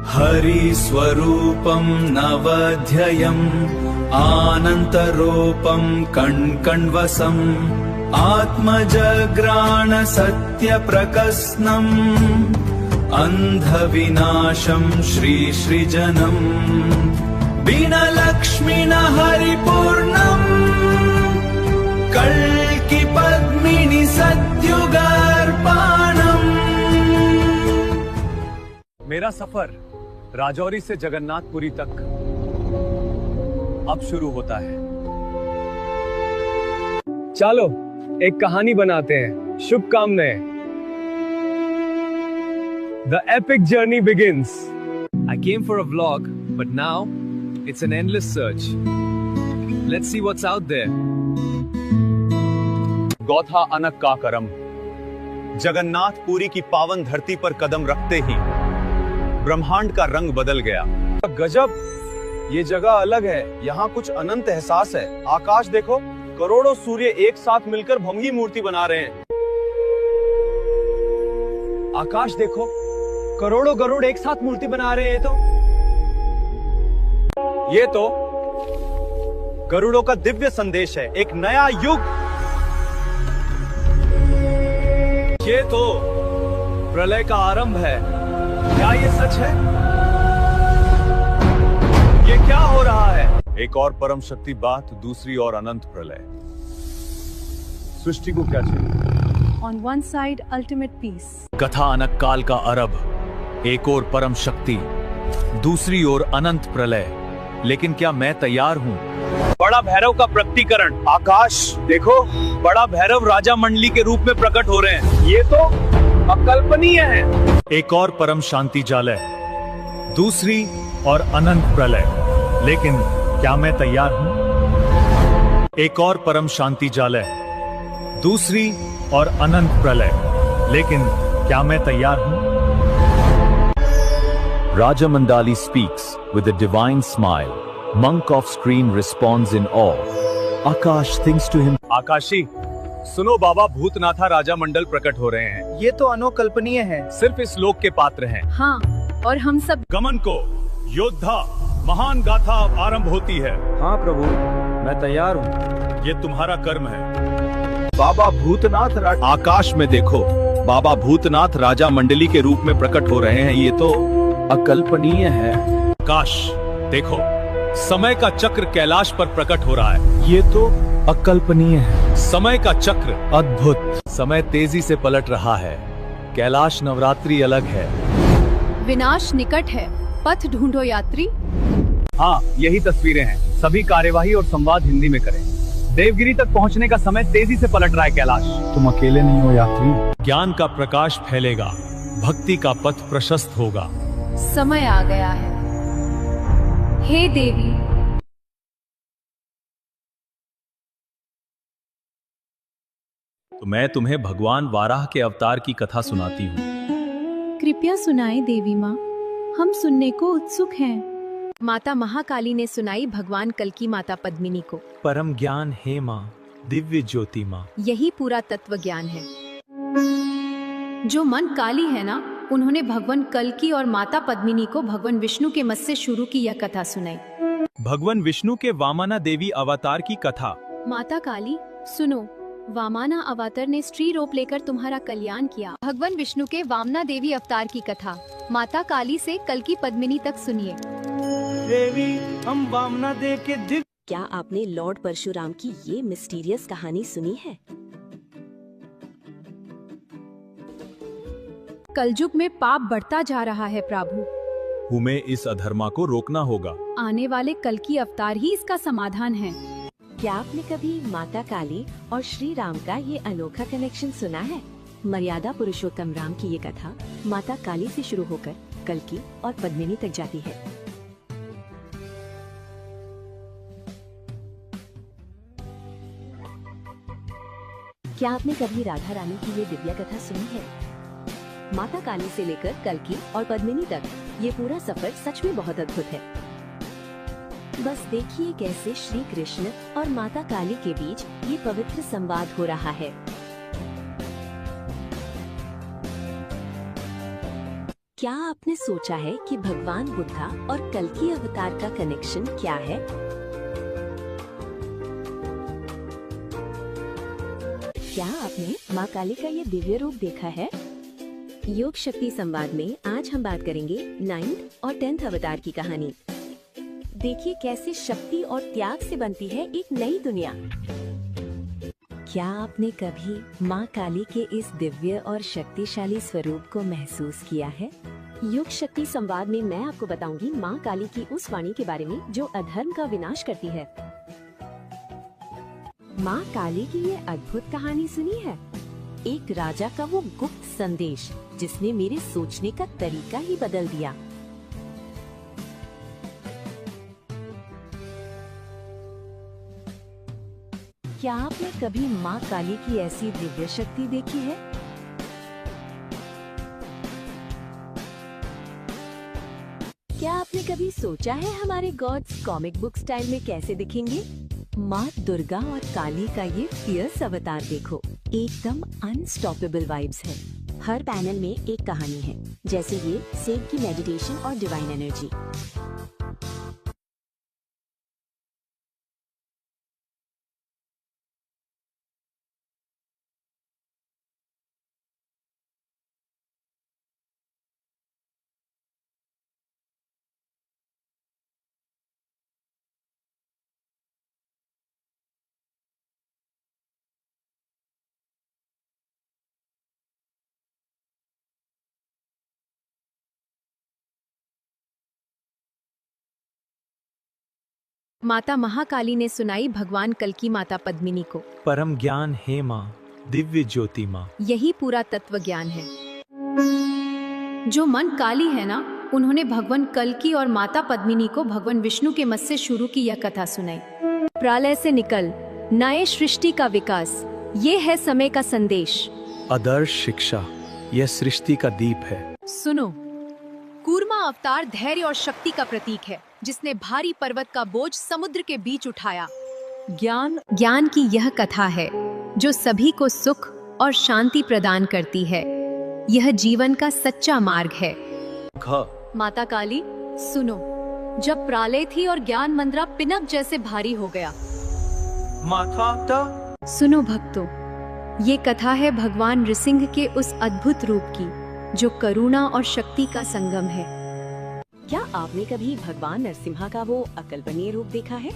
हरिस्वरूपं नवध्ययम् आनन्तरूपं कण्कण्वसम् आत्मजग्राण सत्यप्रकस्नम् अन्धविनाशं श्रीश्रीजनम् बीनलक्ष्मिण हरिपूर्णम् कल्कि पद्मिनि सत्युगार्पणम्। मेरा सफर राजौरी से जगन्नाथपुरी तक अब शुरू होता है। चलो एक कहानी बनाते हैं। शुभकामनाएं। The epic journey begins. I came for a vlog, but now it's an endless search. Let's see what's out there. गौथा अनक का करम। जगन्नाथपुरी की पावन धरती पर कदम रखते ही ब्रह्मांड का रंग बदल गया। गजब, ये जगह अलग है। यहाँ कुछ अनंत एहसास है। आकाश देखो, करोड़ों सूर्य एक साथ मिलकर भंगी मूर्ति बना रहे हैं। आकाश देखो, करोड़ों गरुड़ एक साथ मूर्ति बना रहे हैं। ये तो गरुड़ों का दिव्य संदेश है, एक नया युग। ये तो प्रलय का आरंभ है। क्या ये सच है? ये क्या हो रहा है? एक और परम शक्ति बात, दूसरी और अनंत प्रलय। सृष्टि को क्या चाहिए? On one side, ultimate peace. कथा अनक काल का अरब, एक और परम शक्ति, दूसरी ओर अनंत प्रलय। लेकिन क्या मैं तैयार हूँ? बड़ा भैरव का प्रकटीकरण। आकाश देखो, बड़ा भैरव राजा मंडली के रूप में प्रकट हो रहे हैं। ये तो अकल्पनीय है। एक और परम शांति जालय, दूसरी और अनंत प्रलय। लेकिन क्या मैं तैयार हूँ? एक और परम शांति जालय, दूसरी और अनंत प्रलय। लेकिन क्या मैं तैयार हूँ? Raja Mandali speaks with a divine smile. Monk off screen responds in awe. Akash thinks to him. आकाशी, सुनो, बाबा भूतनाथा राजा मंडल प्रकट हो रहे हैं। ये तो अनोकल्पनीय है। सिर्फ इस लोक के पात्र हैं। हाँ, और हम सब गमन को योद्धा महान गाथा आरंभ होती है। हाँ प्रभु, मैं तैयार हूँ। ये तुम्हारा कर्म है। बाबा भूतनाथ आकाश में देखो, बाबा भूतनाथ राजा मंडली के रूप में प्रकट हो रहे हैं। ये तो अकल्पनीय है। आकाश देखो, समय का चक्र कैलाश पर प्रकट हो रहा है। ये तो अकल्पनीय है। समय का चक्र अद्भुत, समय तेजी से पलट रहा है। कैलाश नवरात्रि अलग है। विनाश निकट है, पथ ढूंढो यात्री। हाँ, यही तस्वीरें हैं। सभी कार्यवाही और संवाद हिंदी में करें। देवगिरी तक पहुंचने का समय तेजी से पलट रहा है। कैलाश, तुम अकेले नहीं हो यात्री। ज्ञान का प्रकाश फैलेगा, भक्ति का पथ प्रशस्त होगा। समय आ गया है। हे देवी, तो मैं तुम्हें भगवान वाराह के अवतार की कथा सुनाती हूँ। कृपया सुनाएं देवी माँ, हम सुनने को उत्सुक हैं। माता महाकाली ने सुनाई भगवान कल की माता पद्मिनी को। परम ज्ञान है माँ, दिव्य ज्योति माँ। यही पूरा तत्व ज्ञान है। जो मन काली है ना, उन्होंने भगवान कल्की और माता पद्मिनी को भगवान विष्णु के मत से शुरू की यह कथा सुनाई। भगवान विष्णु के वामना देवी अवतार की कथा। माता काली सुनो, वामना अवतार ने स्त्री रूप लेकर तुम्हारा कल्याण किया। भगवान विष्णु के वामना देवी अवतार की कथा माता काली से कल्की पद्मिनी तक सुनिए। देवी, हम वामना देव के दिव्य। क्या आपने लॉर्ड परशुराम की ये मिस्टीरियस कहानी सुनी है? कलयुग में पाप बढ़ता जा रहा है प्रभु। हमें इस अधर्मा को रोकना होगा। आने वाले कल की अवतार ही इसका समाधान है। क्या आपने कभी माता काली और श्री राम का ये अनोखा कनेक्शन सुना है? मर्यादा पुरुषोत्तम राम की ये कथा माता काली से शुरू होकर कल्की और पद्मिनी तक जाती है। क्या आपने कभी राधा रानी की ये दिव्या कथा सुनी है? माता काली से लेकर कल्की और पद्मिनी तक ये पूरा सफर सच में बहुत अद्भुत है। बस देखिए कैसे श्री कृष्ण और माता काली के बीच ये पवित्र संवाद हो रहा है। क्या आपने सोचा है कि भगवान बुद्धा और कल्कि अवतार का कनेक्शन क्या है? क्या आपने माँ काली का ये दिव्य रूप देखा है? योग शक्ति संवाद में आज हम बात करेंगे 9th और 10th अवतार की कहानी। देखिए कैसे शक्ति और त्याग से बनती है एक नई दुनिया। क्या आपने कभी माँ काली के इस दिव्य और शक्तिशाली स्वरूप को महसूस किया है? योग शक्ति संवाद में मैं आपको बताऊंगी माँ काली की उस वाणी के बारे में जो अधर्म का विनाश करती है। माँ काली की ये अद्भुत कहानी सुनी है? एक राजा का वो गुप्त संदेश जिसने मेरे सोचने का तरीका ही बदल दिया। क्या आपने कभी माँ काली की ऐसी दिव्य शक्ति देखी है? क्या आपने कभी सोचा है हमारे गॉड्स कॉमिक बुक स्टाइल में कैसे दिखेंगे? माँ दुर्गा और काली का ये फियर्स अवतार देखो, एकदम अनस्टॉपेबल वाइब्स है। हर पैनल में एक कहानी है, जैसे ये सेव की मेडिटेशन और डिवाइन एनर्जी। माता महाकाली ने सुनाई भगवान कल्कि माता पद्मिनी को। परम ज्ञान है माँ, दिव्य ज्योति माँ। यही पूरा तत्व ज्ञान है। जो मन काली है ना, उन्होंने भगवान कल्कि और माता पद्मिनी को भगवान विष्णु के मत से शुरू की यह कथा सुनाई। प्रलय से निकल नए सृष्टि का विकास, ये है समय का संदेश। आदर्श शिक्षा, यह सृष्टि का दीप है। सुनो, कूर्मा अवतार धैर्य और शक्ति का प्रतीक है, जिसने भारी पर्वत का बोझ समुद्र के बीच उठाया। ज्ञान की यह कथा है जो सभी को सुख और शांति प्रदान करती है। यह जीवन का सच्चा मार्ग है। माता काली, सुनो, जब प्रलय थी और ज्ञान मंदिरा पिनक जैसे भारी हो गया। माता सुनो भक्तों, ये कथा है भगवान नृसिंह के उस अद्भुत रूप की जो करुणा और शक्ति का संगम है। क्या आपने कभी भगवान नरसिम्हा का वो अकल्पनीय रूप देखा है?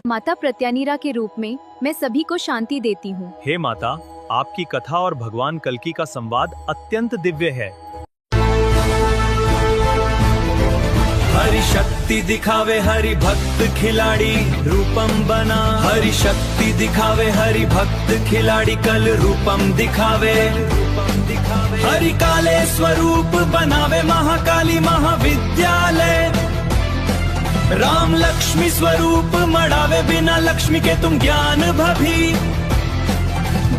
माता प्रत्यानीरा के रूप में मैं सभी को शांति देती हूँ। हे माता, आपकी कथा और भगवान कल्कि का संवाद अत्यंत दिव्य है। हरि शक्ति दिखावे हरि भक्त खिलाड़ी रूपम बना। हरि शक्ति दिखावे हरि भक्त खिलाड़ी कल रूपम दिखावे। हरि काले स्वरूप बनावे महाकाली महाविद्यालय। राम लक्ष्मी स्वरूप मड़ावे बिना लक्ष्मी के तुम ज्ञान भभी।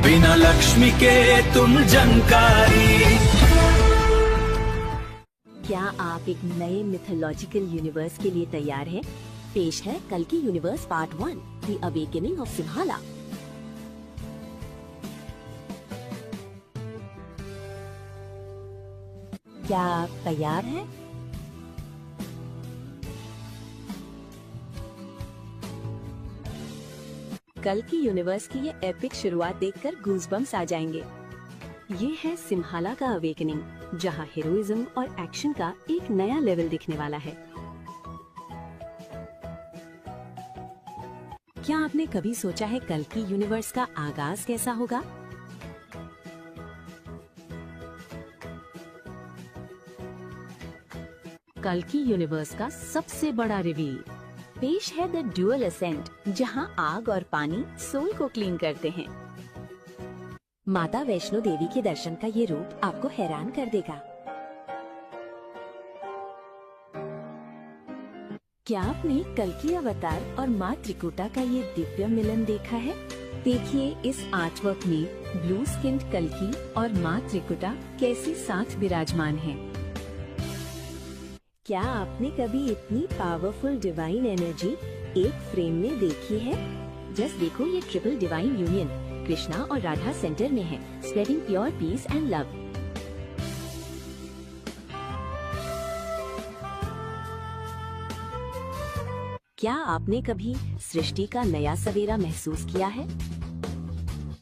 बिना लक्ष्मी के तुम जनकारी। क्या आप एक नए मिथोलॉजिकल यूनिवर्स के लिए तैयार हैं? पेश है कल्कि universe part 1, the awakening of Simhala. क्या आप तैयार हैं? कल्कि यूनिवर्स की ये एपिक शुरुआत देखकर गूज़बम्स आ जाएंगे। ये है सिम्हाला का अवेकनिंग, जहाँ हीरोइज्म और एक्शन का एक नया लेवल दिखने वाला है। क्या आपने कभी सोचा है कल्कि यूनिवर्स का आगाज कैसा होगा? कल्कि यूनिवर्स का सबसे बड़ा रिवील पेश है द ड्यूअल असेंट, जहां आग और पानी सोल को क्लीन करते हैं। माता वैष्णो देवी के दर्शन का ये रूप आपको हैरान कर देगा। क्या आपने कल्कि अवतार और माँ त्रिकुटा का ये दिव्य मिलन देखा है? देखिए इस आर्टवर्क में ब्लू स्किन्ड कल्कि और माँ त्रिकुटा कैसे साथ विराजमान हैं। क्या आपने कभी इतनी पावरफुल डिवाइन एनर्जी एक फ्रेम में देखी है? जस्ट देखो ये ट्रिपल डिवाइन यूनियन, कृष्णा और राधा सेंटर में हैं, spreading pure peace and love. क्या आपने कभी सृष्टि का नया सवेरा महसूस किया है?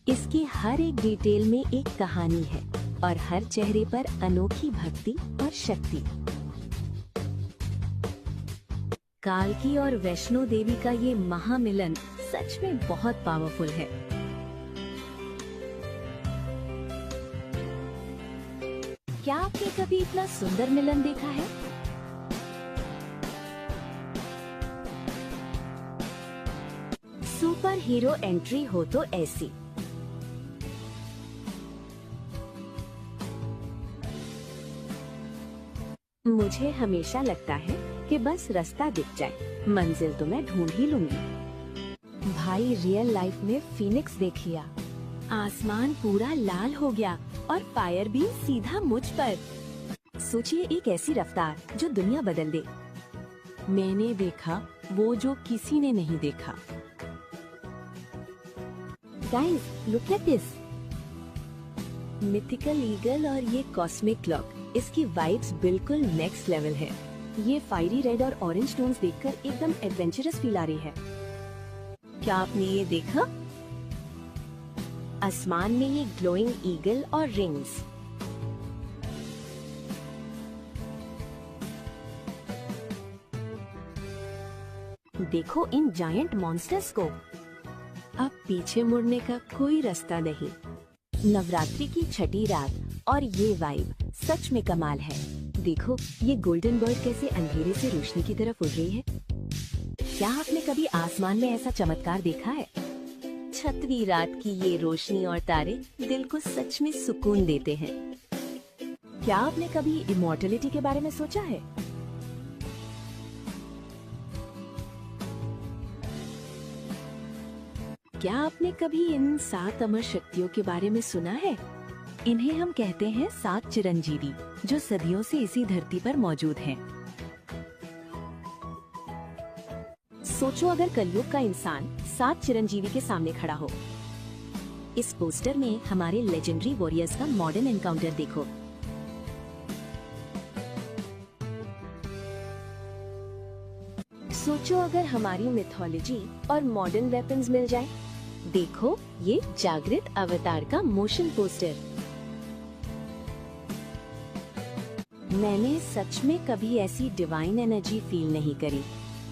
इसकी हर एक डिटेल में एक कहानी है और हर चेहरे पर अनोखी भक्ति और शक्ति। काल्की और वैष्णो देवी का ये महामिलन सच में बहुत पावरफुल है। क्या आपने कभी इतना सुंदर मिलन देखा है? सुपर हीरो एंट्री हो तो ऐसी। मुझे हमेशा लगता है कि बस रास्ता दिख जाए, मंजिल तो मैं ढूंढ ही लूंगी। भाई रियल लाइफ में फीनिक्स देख लिया, आसमान पूरा लाल हो गया और फायर भी सीधा मुझ पर। सोचिए एक ऐसी रफ्तार जो दुनिया बदल दे। मैंने देखा वो जो किसी ने नहीं देखा। Guys, look at this. Mythical eagle और ये कॉस्मिक क्लॉक, इसकी वाइब्स बिल्कुल नेक्स्ट लेवल है। ये फायरी रेड और ऑरेंज स्टोन्स देखकर एकदम एडवेंचरस फील आ रही है। क्या आपने ये देखा? आसमान में ये ग्लोइंग ईगल और रिंग्स। देखो इन जायंट मॉन्स्टर्स को। अब पीछे मुड़ने का कोई रास्ता नहीं। नवरात्रि की छठी रात और ये वाइब सच में कमाल है। देखो ये गोल्डन बर्ड कैसे अंधेरे से रोशनी की तरफ उड़ रही है। क्या आपने कभी आसमान में ऐसा चमत्कार देखा है? छठवीं रात की ये रोशनी और तारे दिल को सच में सुकून देते हैं। क्या आपने कभी इमॉर्टलिटी के बारे में सोचा है? क्या आपने कभी इन 7 अमर शक्तियों के बारे में सुना है? इन्हें हम कहते हैं 7 चिरंजीवी, जो सदियों से इसी धरती पर मौजूद हैं। सोचो अगर कलयुग का इंसान 7 चिरंजीवी के सामने खड़ा हो। इस पोस्टर में हमारे लेजेंडरी वॉरियर्स का मॉडर्न एनकाउंटर देखो। सोचो अगर हमारी मिथोलॉजी और मॉडर्न वेपन्स मिल जाए। देखो ये जागृत अवतार का मोशन पोस्टर। मैंने सच में कभी ऐसी डिवाइन एनर्जी फील नहीं करी।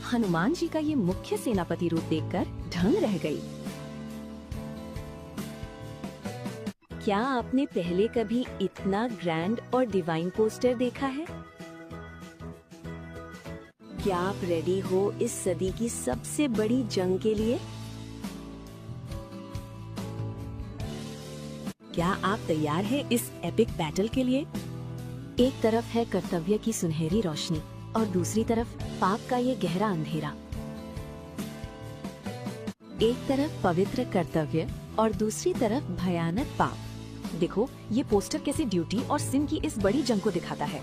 हनुमान जी का ये मुख्य सेनापति रूप देखकर दंग रह गई। क्या आपने पहले कभी इतना ग्रैंड और डिवाइन पोस्टर देखा है? क्या आप रेडी हो इस सदी की सबसे बड़ी जंग के लिए? क्या आप तैयार हैं इस एपिक बैटल के लिए? एक तरफ है कर्तव्य की सुनहरी रोशनी और दूसरी तरफ पाप का ये गहरा अंधेरा। एक तरफ पवित्र कर्तव्य और दूसरी तरफ भयानक पाप। देखो ये पोस्टर कैसे ड्यूटी और सिन की इस बड़ी जंग को दिखाता है।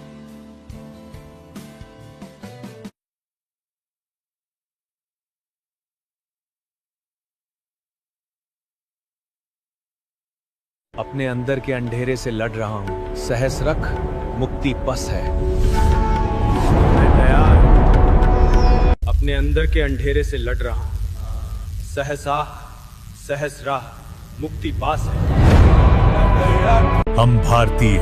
अपने अंदर के अंधेरे से लड़ रहा हूँ, सहस रख मुक्ति पस है। मैं तैयार। अपने अंदर के अंधेरे से लड़ रहा हूँ, सहसा सहस्रा मुक्ति पास है। हम भारतीय,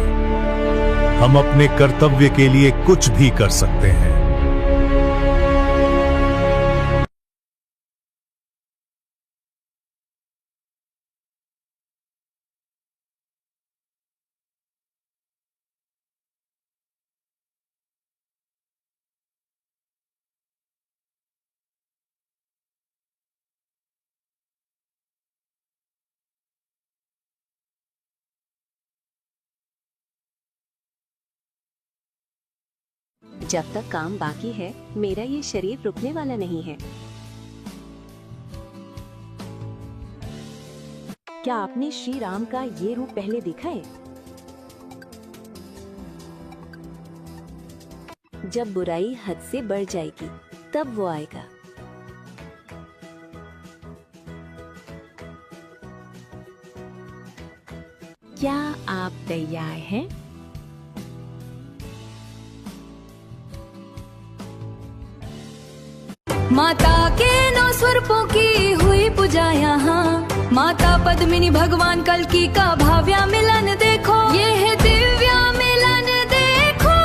हम अपने कर्तव्य के लिए कुछ भी कर सकते हैं। जब तक काम बाकी है, मेरा ये शरीर रुकने वाला नहीं है। क्या आपने श्री राम का ये रूप पहले देखा है? जब बुराई हद से बढ़ जाएगी, तब वो आएगा। क्या आप तैयार हैं? माता के 9 स्वरूपों की हुई पूजा यहाँ, माता पद्मिनी भगवान कल्की का भव्य मिलन देखो, ये है दिव्य मिलन देखो।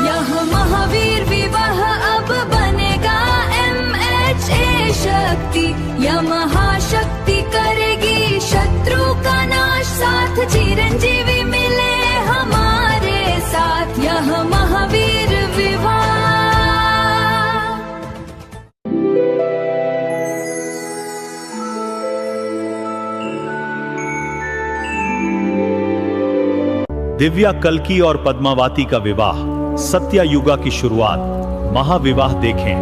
यह महावीर विवाह अब बनेगा MHA शक्ति, यह महाशक्ति करेगी शत्रु का नाश, साथ चिरंजीवी मिले हमारे साथ, यह महावीर विवाह। दिव्या कल्की और पद्मावती का विवाह, सत्ययुगा की शुरुआत, महाविवाह देखें।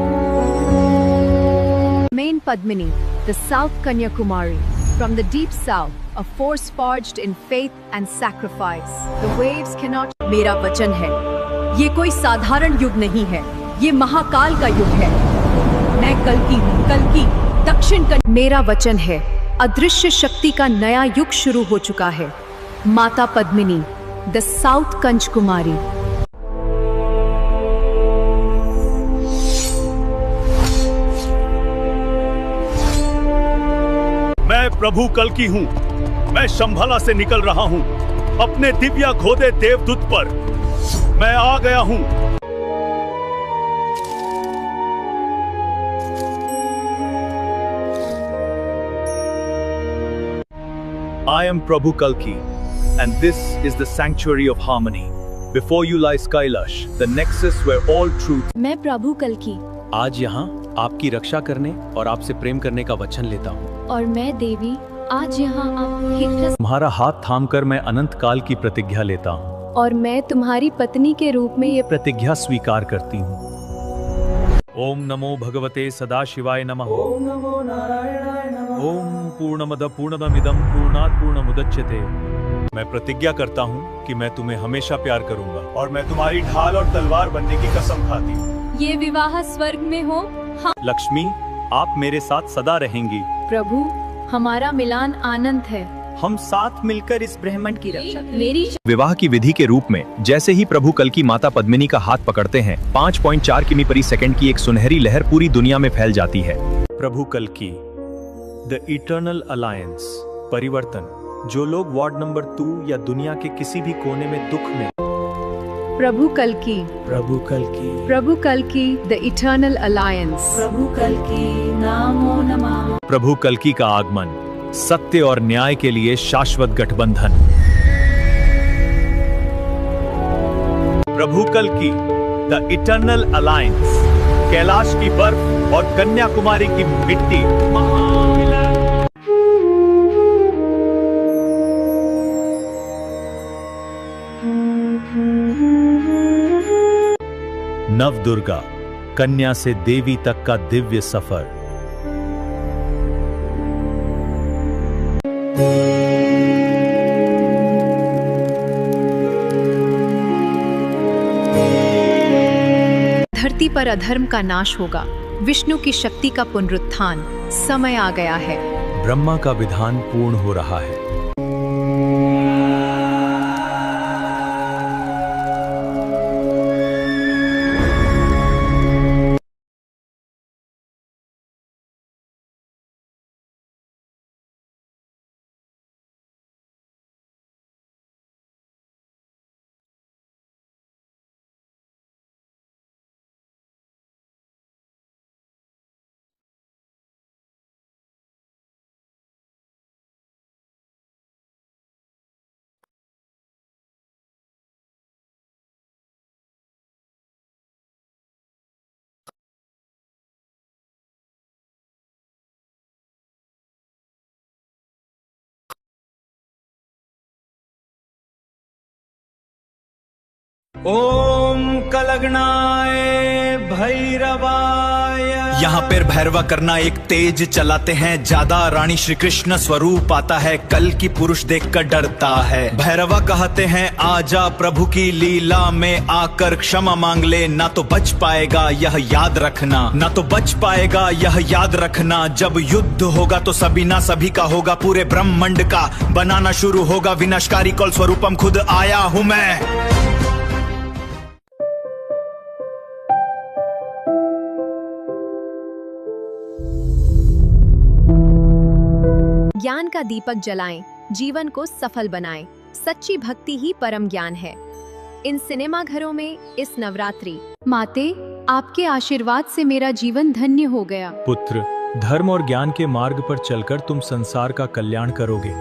Main Padmini, the South Kanyakumari, from the deep south, a force forged in faith and sacrifice. The waves cannot. मेरा वचन है, ये कोई साधारण युग नहीं है, ये महाकाल का युग है। मैं कल्की दक्षिण का। मेरा वचन है, अदृश्य शक्ति का नया युग शुरू हो चुका है। माता पद्मिनी, द साउथ कंच कुमारी। मैं प्रभु कल्की हूँ, मैं शंभला से निकल रहा हूँ, अपने दिव्या घोड़े देवदूत पर मैं आ गया हूँ। I am Prabhu Kalki, and this is the sanctuary of harmony. Before you lies Kailash, the nexus where all truth. मैं प्रभु कल्की आज यहाँ आपकी रक्षा करने और आपसे प्रेम करने का वचन लेता हूँ। और मैं देवी आज यहाँ आपकी तुम्हारा हाथ थामकर मैं अनंत काल की प्रतिज्ञा लेता हूँ और मैं तुम्हारी पत्नी के रूप में ये प्रतिज्ञा स्वीकार करती हूँ। ओम नमो भगवते सदाशिवाय नमः। ओम नमो नारायणाय नमः। ओम पूर्णमद पूर्णमिदं पूर्णात् पूर्णमुदच्यते। मैं प्रतिज्ञा करता हूँ कि मैं तुम्हें हमेशा प्यार करूंगा और मैं तुम्हारी ढाल और तलवार बनने की कसम खाती हूँ। ये विवाह स्वर्ग में हो। लक्ष्मी, आप मेरे साथ सदा रहेंगी। प्रभु, हमारा मिलान आनंद है। हम साथ मिलकर इस ब्रह्मांड की रक्षा मेरी विवाह की विधि के रूप में जैसे ही प्रभु कल्की माता पद्मिनी का हाथ पकड़ते हैं, 5.4 किमी प्रति सेकंड की एक सुनहरी लहर पूरी दुनिया में फैल जाती है। प्रभु कल्की, द इटर्नल अलायंस, परिवर्तन। जो लोग वार्ड नंबर 2 या दुनिया के किसी भी कोने में दुख में। प्रभु कल्की, प्रभु कल्की, प्रभु कल्की, द इटर्नल अलायंस। प्रभु कल्की नमो नमः। प्रभु कल्की का आगमन, सत्य और न्याय के लिए शाश्वत गठबंधन। प्रभु कल्की, द इटर्नल अलायंस, कैलाश की बर्फ और कन्याकुमारी की मिट्टी। नव दुर्गा, कन्या से देवी तक का दिव्य सफर। धरती पर अधर्म का नाश होगा, विष्णु की शक्ति का पुनरुत्थान। समय आ गया है। ब्रह्मा का विधान पूर्ण हो रहा है। ओम कलग्नाय भैरवाय। यहाँ पर भैरवा करना एक तेज चलाते हैं ज्यादा। रानी श्री कृष्ण स्वरूप आता है, कल की पुरुष देखकर डरता है। भैरवा कहते हैं आजा प्रभु की लीला में आकर क्षमा मांग ले, ना तो बच पाएगा यह याद रखना, ना तो बच पाएगा यह याद रखना। जब युद्ध होगा तो सभी ना सभी का होगा, पूरे ब्रह्मांड का बनाना शुरू होगा विनाशकारी कल स्वरूपम खुद आया हूं मैं। ज्ञान का दीपक जलाएं, जीवन को सफल बनाएं। सच्ची भक्ति ही परम ज्ञान है। इन सिनेमा घरों में इस नवरात्रि माते, आपके आशीर्वाद से मेरा जीवन धन्य हो गया। पुत्र, धर्म और ज्ञान के मार्ग पर चलकर तुम संसार का कल्याण करोगे।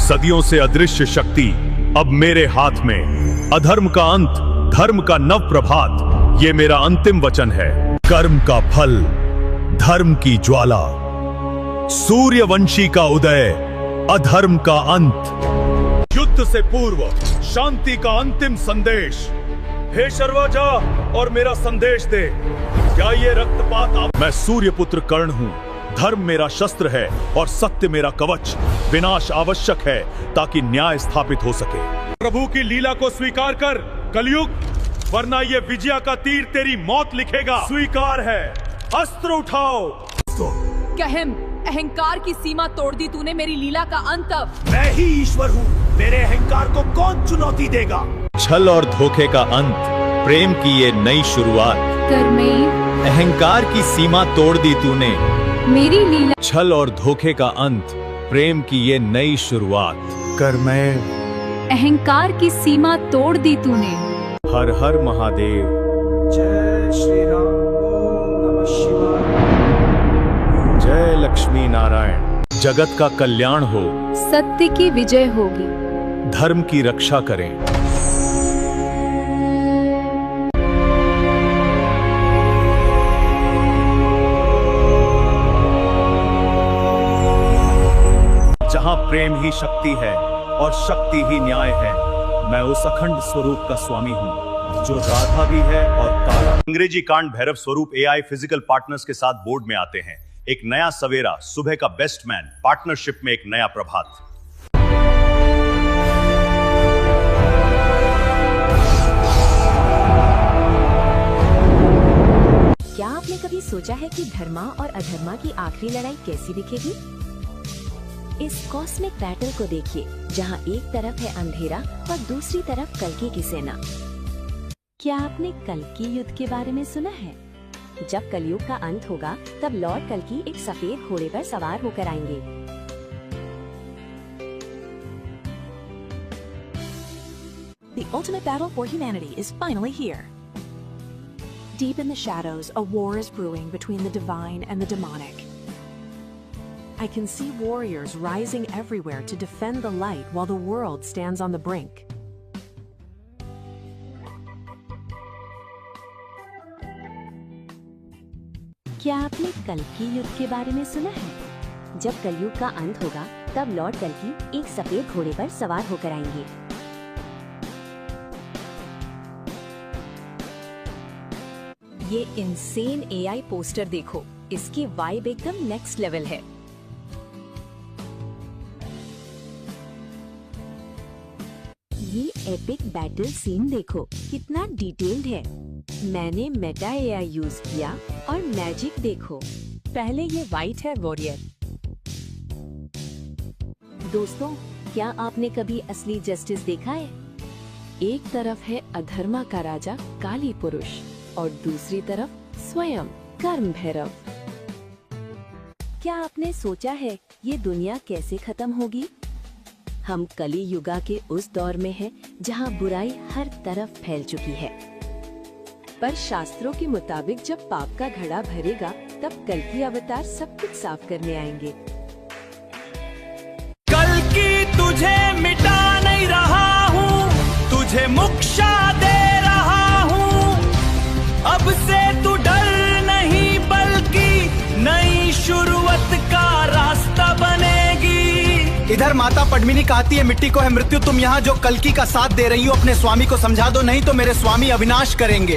सदियों से अदृश्य शक्ति अब मेरे हाथ में। अधर्म का अंत, धर्म का नव प्रभात, ये मेरा अंतिम वचन है। कर्म का फल, धर्म की ज्वाला, सूर्यवंशी का उदय, अधर्म का अंत। युद्ध से पूर्व शांति का अंतिम संदेश। हे शर्वाजा, और मेरा संदेश दे। क्या ये रक्तपात आप? मैं सूर्यपुत्र कर्ण हूँ। धर्म मेरा शस्त्र है और सत्य मेरा कवच। विनाश आवश्यक है ताकि न्याय स्थापित हो सके। प्रभु की लीला को स्वीकार कर कलयुग, वरना ये विजया का तीर तेरी मौत लिखेगा। स्वीकार है, अस्त्र उठाओ। कहम, अहंकार की सीमा तोड़ दी तूने मेरी लीला का अंत अब। मैं ही ईश्वर हूँ, मेरे अहंकार को कौन चुनौती देगा? छल और धोखे का अंत, प्रेम की ये नई शुरुआत। कर्मेव, अहंकार की सीमा तोड़ दी तूने, मेरी लीला। छल और धोखे का अंत, प्रेम की ये नई शुरुआत। कर्मेव, अहंकार की सीमा तोड़ दी तूने। हर हर महादेव। जय श्री राम, ओम नमः शिवाय। जय लक्ष्मी नारायण। जगत का कल्याण हो, सत्य की विजय होगी। धर्म की रक्षा करें। जहां प्रेम ही शक्ति है और शक्ति ही न्याय है, मैं उस अखंड स्वरूप का स्वामी हूं जो राधा भी है और काला। अंग्रेजी कांड भैरव स्वरूप एआई फिजिकल पार्टनर्स के साथ बोर्ड में आते हैं। एक नया सवेरा, सुबह का बेस्ट मैन, पार्टनरशिप में एक नया प्रभात। क्या आपने कभी सोचा है कि धर्मा और अधर्मा की आखिरी लड़ाई कैसी दिखेगी? इस कॉस्मिक बैटल को देखिए, जहां एक तरफ है अंधेरा और दूसरी तरफ कल्कि की सेना। क्या आपने कल्कि युद्ध के बारे में सुना है? जब कलयुग का अंत होगा, तब लॉर्ड कल्कि एक सफेद घोड़े पर सवार होकर आएंगे। The ultimate battle for humanity is finally here. Deep in the shadows, a war is brewing between the divine and the demonic. I can see warriors rising everywhere to defend the light while the world stands on the brink. क्या आपने कल्कि युद्ध के बारे में सुना है? जब कलयुग का अंत होगा, तब लॉर्ड कल्कि एक सफेद घोड़े पर सवार होकर आएंगे। ये इंसेन एआई पोस्टर देखो, इसकी वाइब एकदम नेक्स्ट लेवल है। ये एपिक बैटल सीन देखो, कितना डिटेल्ड है। मैंने मेटा एआई यूज किया और मैजिक देखो। पहले ये व्हाइट है वॉरियर। दोस्तों, क्या आपने कभी असली जस्टिस देखा है? एक तरफ है अधर्मा का राजा काली पुरुष और दूसरी तरफ स्वयं कर्म भैरव। क्या आपने सोचा है ये दुनिया कैसे खत्म होगी? हम कली युगा के उस दौर में हैं जहां बुराई हर तरफ फैल चुकी है। पर शास्त्रों के मुताबिक जब पाप का घड़ा भरेगा, तब कल्कि अवतार सब कुछ साफ करने आएंगे। कल्कि तुझे मिटा नहीं रहा हूँ, तुझे मोक्षा दे रहा हूँ। अब से तू डर नहीं, बल्कि नई शुरुआत का रास्ता बनेगी। इधर माता पद्मिनी कहती है मिट्टी को है मृत्यु, तुम यहाँ जो कल्कि का साथ दे रही हो अपने स्वामी को समझा दो, नहीं तो मेरे स्वामी अविनाश करेंगे।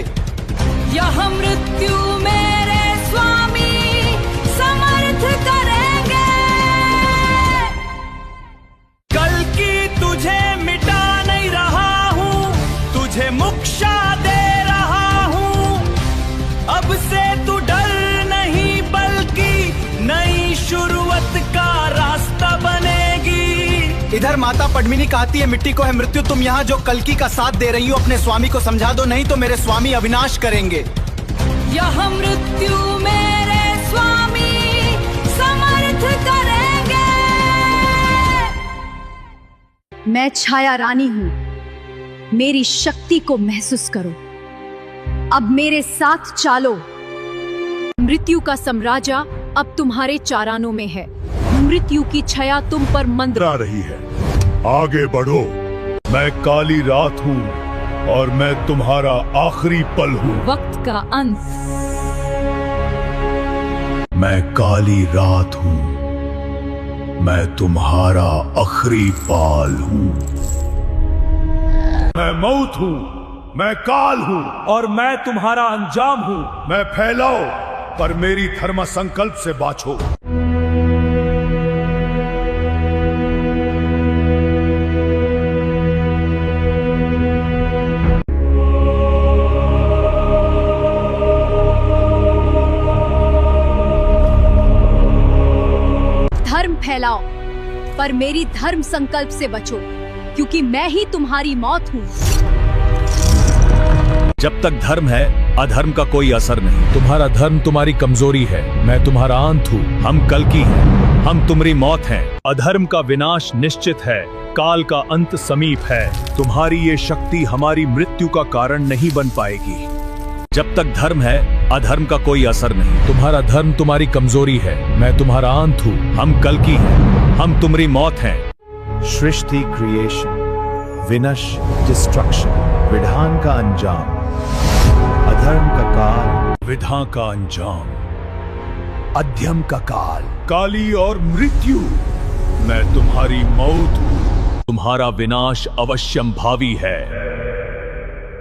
यह मृत्यु मेरे स्वामी समर्थ करेंगे। कल्कि तुझे मिटा नहीं रहा हूँ, तुझे मोक्षा दे रहा हूँ। अब से तू डर नहीं बल्कि नई शुरुआत का रास्ता बनेगी। इधर माता पद्मिनी कहती है मिट्टी को है मृत्यु, तुम यहाँ जो कल्कि का साथ दे रही हो अपने स्वामी को समझा दो, नहीं तो मेरे स्वामी अविनाश करेंगे। यह मृत्यु मेरे स्वामी समर्थ करेंगे। मैं छाया रानी हूं, मेरी शक्ति को महसूस करो। अब मेरे साथ चालो। मृत्यु का साम्राज्य अब तुम्हारे चारानों में है। मृत्यु की छाया तुम पर मंडरा रही है। आगे बढ़ो, मैं काली रात हूँ और मैं तुम्हारा आखिरी पल हूँ। वक्त का अंत। मैं काली रात हूँ, मैं तुम्हारा आखिरी पाल हूँ। मैं मौत हूँ, मैं काल हूँ और मैं तुम्हारा अंजाम हूँ। मैं फैलाओ पर मेरी धर्म संकल्प से बाछो। धर्म फैलाओ पर मेरी धर्म संकल्प से बचो, क्योंकि मैं ही तुम्हारी मौत हूँ। जब तक धर्म है अधर्म का कोई असर नहीं। तुम्हारा धर्म तुम्हारी कमजोरी है, मैं तुम्हारा अंत हूँ। हम कल्कि हैं, हम तुम्हारी मौत हैं। अधर्म का विनाश निश्चित है, काल का अंत समीप है। तुम्हारी ये शक्ति हमारी मृत्यु का कारण नहीं बन पाएगी। जब तक धर्म है अधर्म का कोई असर नहीं। तुम्हारा धर्म तुम्हारी कमजोरी है, मैं तुम्हारा अंत हूँ। हम कल्कि हैं, हम तुम्हारी मौत हैं। सृष्टि क्रिएशन, विनाश डिस्ट्रक्शन, विधान का अंजाम, अधर्म का काल, विधा का अंजाम, अध्यम का काल, काली और मृत्यु। मैं तुम्हारी मौत हूँ, तुम्हारा विनाश अवश्यम भावी है।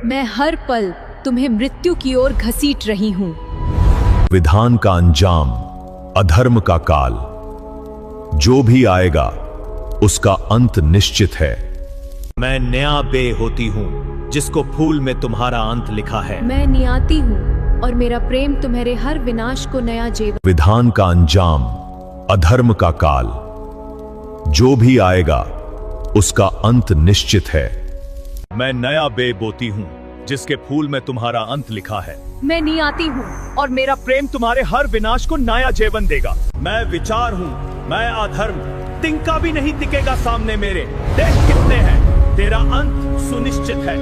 मैं हर पल तुम्हें मृत्यु की ओर घसीट रही हूँ। विधान का अंजाम, अधर्म का काल, जो भी आएगा उसका अंत निश्चित है। मैं नया बे होती हूँ जिसको फूल में तुम्हारा अंत लिखा है। मैं नियाती हूँ और मेरा प्रेम तुम्हारे हर विनाश को नया जीवन। विधान का अंजाम, अधर्म का काल, जो भी आएगा उसका अंत निश्चित है। मैं नया बे बोती हूँ जिसके फूल में तुम्हारा अंत लिखा है। मैं नियाती हूँ और मेरा प्रेम तुम्हारे हर विनाश को नया जीवन देगा। मैं विचार हूँ, मैं अधर्म, तिनका भी नहीं टिकेगा सामने मेरे। देख कितने हैं, तेरा अंत सुनिश्चित है।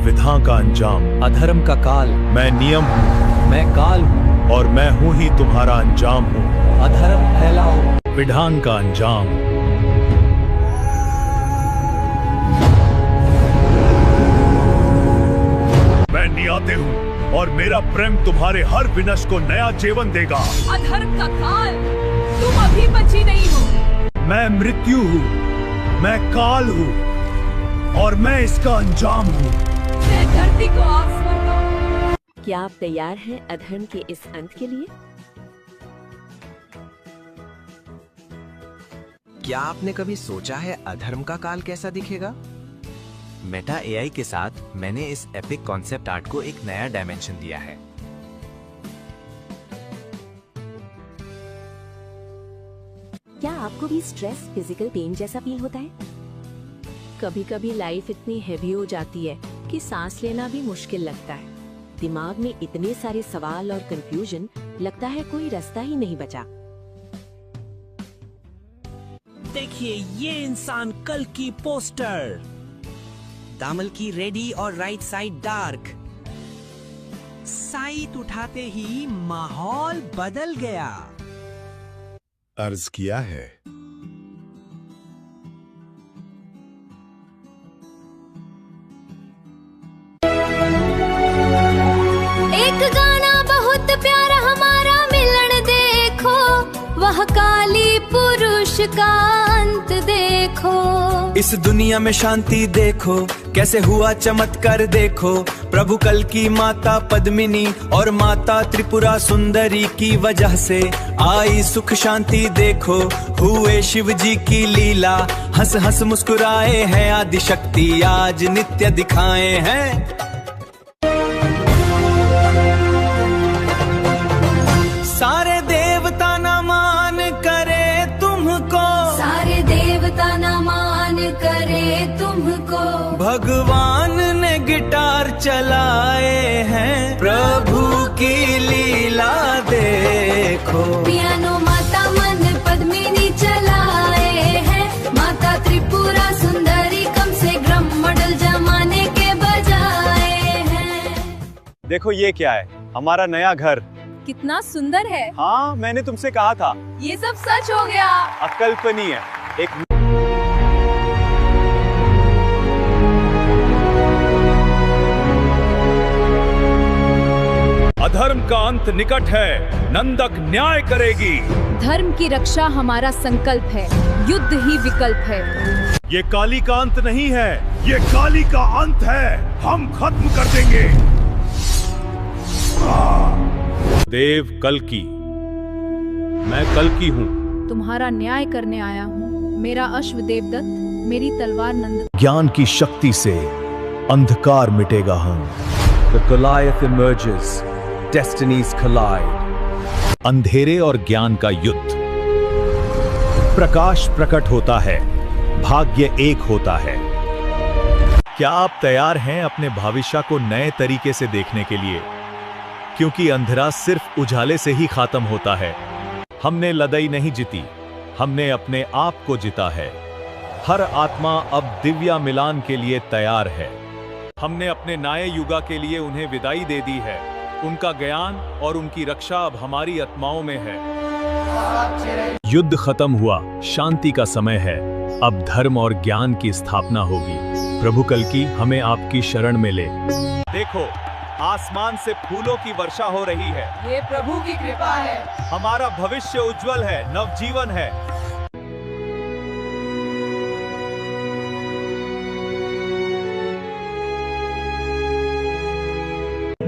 विधा का अंजाम, अधर्म का काल, मैं नियम हूँ, मैं काल हूँ और मैं हूँ ही तुम्हारा अंजाम हूँ। अधर्म फैलाओ। विधान का अंजाम, मैं नियाते हूँ और मेरा प्रेम तुम्हारे हर विनाश को नया जीवन देगा। अधर्म का काल, तुम अभी बची नहीं हो। मैं मृत्यु हूँ, मैं काल हूँ और मैं इसका अंजाम हूँ। मैं धरती को आसमान का। क्या आप तैयार हैं अधर्म के इस अंत के लिए? क्या आपने कभी सोचा है अधर्म का काल कैसा दिखेगा? मेटा एआई के साथ मैंने इस एपिक कॉन्सेप्ट आर्ट को एक नया डायमेंशन दिया है। क्या आपको भी स्ट्रेस, फिजिकल पेन जैसा फील होता है? कभी कभी लाइफ इतनी हैवी हो जाती है कि सांस लेना भी मुश्किल लगता है। दिमाग में इतने सारे सवाल और कंफ्यूजन, लगता है कोई रास्ता ही नहीं बचा। देखिए ये इंसान कल की पोस्टर। दामल की रेडी और राइट साइड डार्क। साइट उठाते ही माहौल बदल गया। अर्ज किया है। एक गाना बहुत प्यारा हमारा मिलन देखो, वह काली पुरुष का कांत देखो, इस दुनिया में शांति देखो, कैसे हुआ चमत्कार देखो। प्रभु कल की माता पद्मिनी और माता त्रिपुरा सुंदरी की वजह से आई सुख शांति देखो। हुए शिव जी की लीला, हंस हंस मुस्कुराए हैं, आदि शक्ति आज नित्य दिखाए हैं। सारे देवता नमन करे तुमको, सारे देवता नमन करे तुमको। भगवान ने गिटार चलाए हैं, प्रभु की लीला देखो। पियानो माता मन पद्मिनी चलाए हैं, माता त्रिपुरा सुंदरी कम से कम मॉडल जमाने के बजाए हैं। देखो ये क्या है, हमारा नया घर। कितना सुंदर है। हाँ, मैंने तुमसे कहा था। ये सब सच हो गया। अकल्पनीय। एक अधर्म का अंत निकट है, नंदक न्याय करेगी। धर्म की रक्षा हमारा संकल्प है, युद्ध ही विकल्प है। ये काली का अंत नहीं है, ये काली का अंत है। हम खत्म कर देंगे। देव कल्कि, मैं कल्कि हूँ। तुम्हारा न्याय करने आया हूँ। मेरा अश्व देवदत्त, मेरी तलवार नंद। ज्ञान की शक्ति से अंधकार मिटेगा हम। The Goliath emerges, destinies collide. अंधेरे और ज्ञान का युद्ध। प्रकाश प्रकट होता है, भाग्य एक होता है। क्या आप तैयार हैं अपने भविष्य को नए तरीके से देखने के लिए? क्योंकि अंधेरा सिर्फ उजाले से ही खत्म होता है। हमने लड़ाई नहीं जीती, हमने अपने आप को जीता है। हर आत्मा अब दिव्या मिलान के लिए तैयार है। हमने अपने नए युग के लिए उन्हें विदाई दे दी है। उनका ज्ञान और उनकी रक्षा अब हमारी आत्माओं में है। युद्ध खत्म हुआ, शांति का समय है। अब धर्म और ज्ञान की स्थापना होगी। प्रभु कल्कि हमें आपकी शरण में ले। देखो, आसमान से फूलों की वर्षा हो रही है। ये प्रभु की कृपा है। हमारा भविष्य उज्जवल है, नवजीवन है।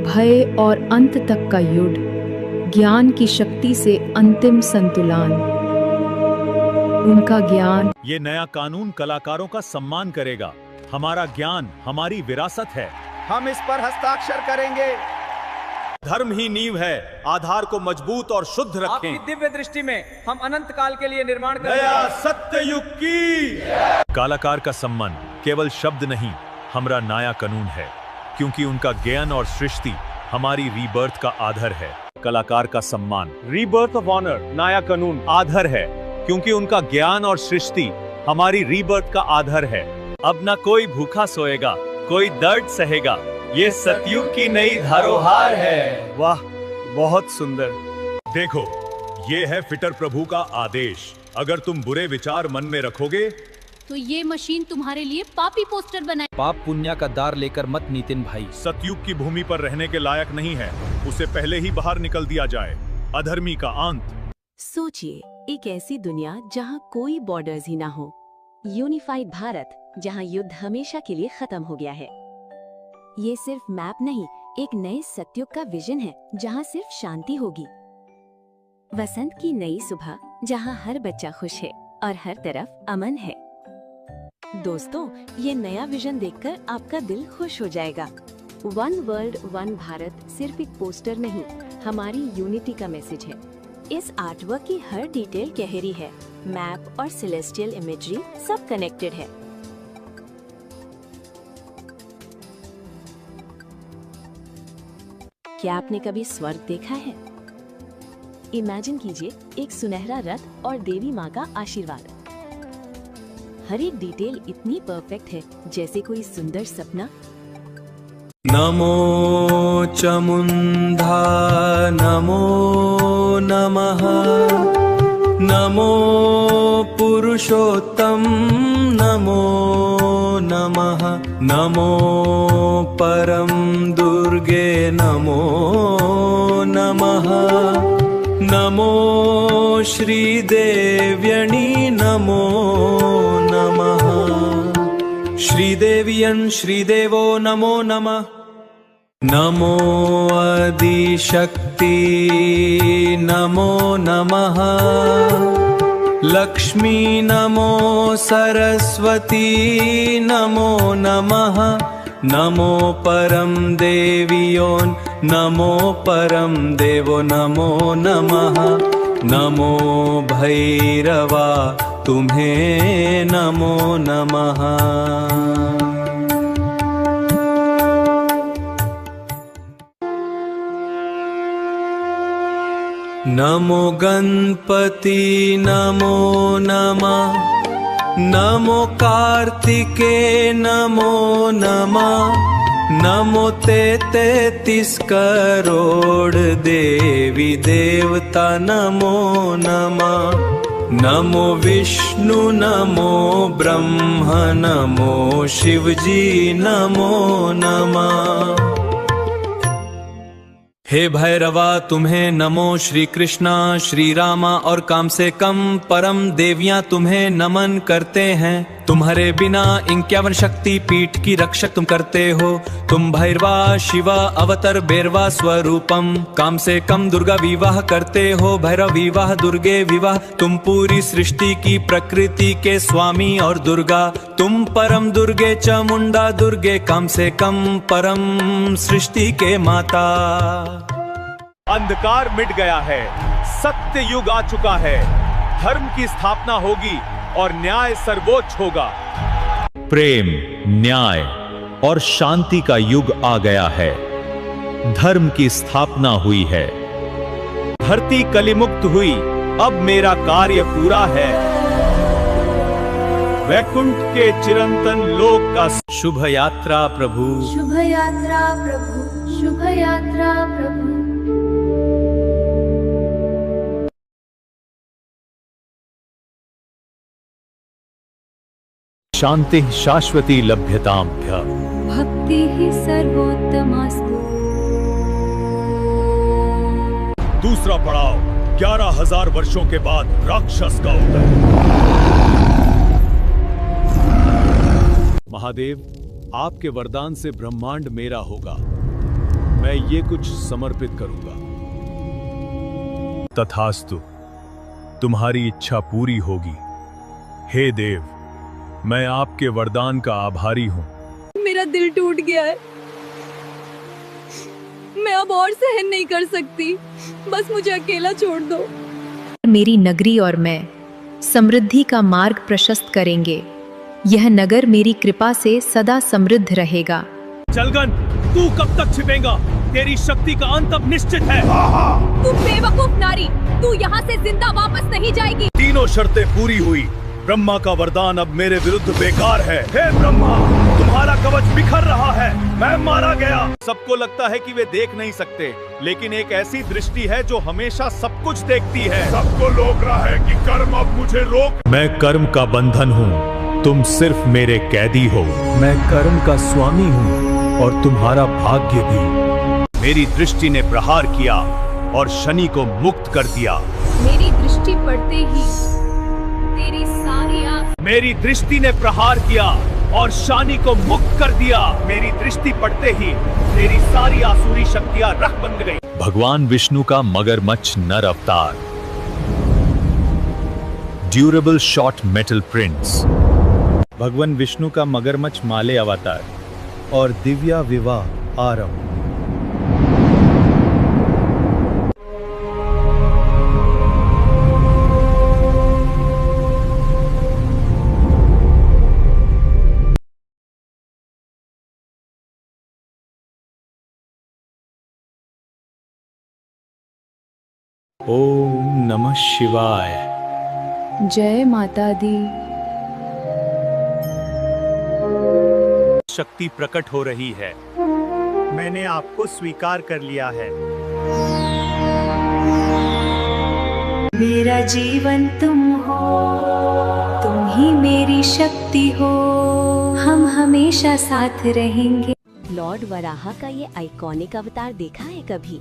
भय और अंत तक का युद्ध, ज्ञान की शक्ति से अंतिम संतुलन। उनका ज्ञान। ये नया कानून कलाकारों का सम्मान करेगा। हमारा ज्ञान हमारी विरासत है। हम इस पर हस्ताक्षर करेंगे। धर्म ही नींव है, आधार को मजबूत और शुद्ध रखें। आपकी दिव्य दृष्टि में हम अनंत काल के लिए निर्माण करेंगे। नया सत्ययुग की। कलाकार का सम्मान केवल शब्द नहीं, हमारा नया कानून है। क्योंकि उनका ज्ञान और सृष्टि हमारी रीबर्थ का आधार है। कलाकार का सम्मान, रीबर्थ ऑफ ऑनर, नया कानून आधार है। क्योंकि उनका ज्ञान और सृष्टि हमारी रीबर्थ का आधार है। अब न कोई भूखा सोएगा, कोई दर्द सहेगा। ये सतयुग की नई धरोहर है। वाह, बहुत सुंदर। देखो, ये है फिटर प्रभु का आदेश। अगर तुम बुरे विचार मन में रखोगे तो ये मशीन तुम्हारे लिए पापी पोस्टर बनाए। पाप पुण्य का दार लेकर मत नितिन भाई। सतयुग की भूमि पर रहने के लायक नहीं है, उसे पहले ही बाहर निकल दिया जाए। अधर्मी का अंत। सोचिए, एक ऐसी दुनिया जहां कोई बॉर्डर्स ही ना हो। यूनिफाइड भारत, जहां युद्ध हमेशा के लिए खत्म हो गया है। ये सिर्फ मैप नहीं, एक नए सतयुग का विजन है जहां सिर्फ शांति होगी। वसंत की नई सुबह, जहां हर बच्चा खुश है और हर तरफ अमन है। दोस्तों, ये नया विजन देखकर आपका दिल खुश हो जाएगा। वन वर्ल्ड वन भारत सिर्फ एक पोस्टर नहीं, हमारी यूनिटी का मैसेज है। इस आर्टवर्क की हर डिटेल गहरी है। मैप और सेलेस्टियल इमेजरी सब कनेक्टेड है। क्या आपने कभी स्वर्ग देखा है? इमेजिन कीजिए, एक सुनहरा रथ और देवी माँ का आशीर्वाद। हर एक डिटेल इतनी परफेक्ट है जैसे कोई सुंदर सपना। नमो चामुंडा नमो नमः, नमो पुरुषोत्तम नमो नमः, नमो परम दुर्गे नमो नमः, नमो श्रीदेव्यणि नमो नमः। श्रीदेव्यन् श्रीदेवो नमो नमः। नमो आदिशक्ति नमो नमः। लक्ष्मी नमो सरस्वती नमो नमः। नमो परम देवियों नमो परम देवो नमो नमः। नमो भैरवा तुम्हें नमो नमः। नमो गणपति नमो नमः। नमो कार्तिके नमो नमः। नमो 33 करोड़ देवी देवता नमो नमः। नमो विष्णु नमो ब्रह्म नमो शिवजी नमो नमः। हे भैरवा तुम्हें नमो। श्री कृष्णा श्री रामा और काम से कम परम देवियां तुम्हें नमन करते हैं। तुम्हारे बिना 51 शक्ति पीठ की रक्षक तुम करते हो। तुम भैरवा शिवा अवतर बेरवा स्वरूपम। काम से कम दुर्गा विवाह करते हो। भैरव विवाह दुर्गे विवाह। तुम पूरी सृष्टि की प्रकृति के स्वामी और दुर्गा। तुम परम दुर्गे चामुंडा दुर्गे काम से कम परम सृष्टि के माता। अंधकार मिट गया है, सत्य युग आ चुका है। धर्म की स्थापना होगी और न्याय सर्वोच्च होगा। प्रेम, न्याय और शांति का युग आ गया है। धर्म की स्थापना हुई है। धरती कलिमुक्त हुई, अब मेरा कार्य पूरा है। वैकुंठ के चिरंतन लोक का शुभ यात्रा प्रभु। शुभ यात्रा प्रभु, शुभ यात्रा प्रभु। शांति शाश्वती लभ्यताभ्य। भक्ति ही सर्वोत्तमास्तु। दूसरा पड़ाव 11,000 वर्षों के बाद राक्षस का उदय। महादेव, आपके वरदान से ब्रह्मांड मेरा होगा। मैं ये कुछ समर्पित करूंगा। तथास्तु, तुम्हारी इच्छा पूरी होगी। हे देव, मैं आपके वरदान का आभारी हूँ। मेरा दिल टूट गया है। मैं अब और सहन नहीं कर सकती। बस मुझे अकेला छोड़ दो। मेरी नगरी और मैं समृद्धि का मार्ग प्रशस्त करेंगे। यह नगर मेरी कृपा से सदा समृद्ध रहेगा। चलगन, तू कब तक छिपेगा? तेरी शक्ति का अंत अब निश्चित है। तू बेवकूफ नारी, तू यहाँ से जिंदा वापस नहीं जाएगी। तीनों शर्तें पूरी हुई। ब्रह्मा का वरदान अब मेरे विरुद्ध बेकार है। हे ब्रह्मा, तुम्हारा कवच बिखर रहा है। मैं मारा गया। सबको लगता है कि वे देख नहीं सकते, लेकिन एक ऐसी दृष्टि है जो हमेशा सब कुछ देखती है। सबको रोक रहा है कि कर्म अब मुझे रोक। मैं कर्म का बंधन हूँ, तुम सिर्फ मेरे कैदी हो। मैं कर्म का स्वामी हूँ और तुम्हारा भाग्य भी। मेरी दृष्टि ने प्रहार किया और शनि को मुक्त कर दिया। मेरी दृष्टि पड़ते ही तेरी सारी आस। मेरी दृष्टि ने प्रहार किया और शनि को मुक्त कर दिया। मेरी दृष्टि पड़ते ही तेरी सारी आसुरी शक्तियां रख बन गई। भगवान विष्णु का मगरमच्छ नर अवतार। Durable short metal prints. भगवान विष्णु का मगरमच्छ माले अवतार और दिव्या विवाह आरंभ। ओम नमः शिवाय। जय माता दी। शक्ति प्रकट हो रही है। मैंने आपको स्वीकार कर लिया है। मेरा जीवन तुम हो, तुम ही मेरी शक्ति हो। हम हमेशा साथ रहेंगे। लॉर्ड वराहा का ये आइकॉनिक अवतार देखा है कभी?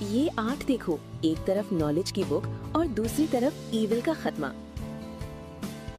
ये आर्ट देखो, एक तरफ नॉलेज की बुक और दूसरी तरफ ईविल का खत्मा।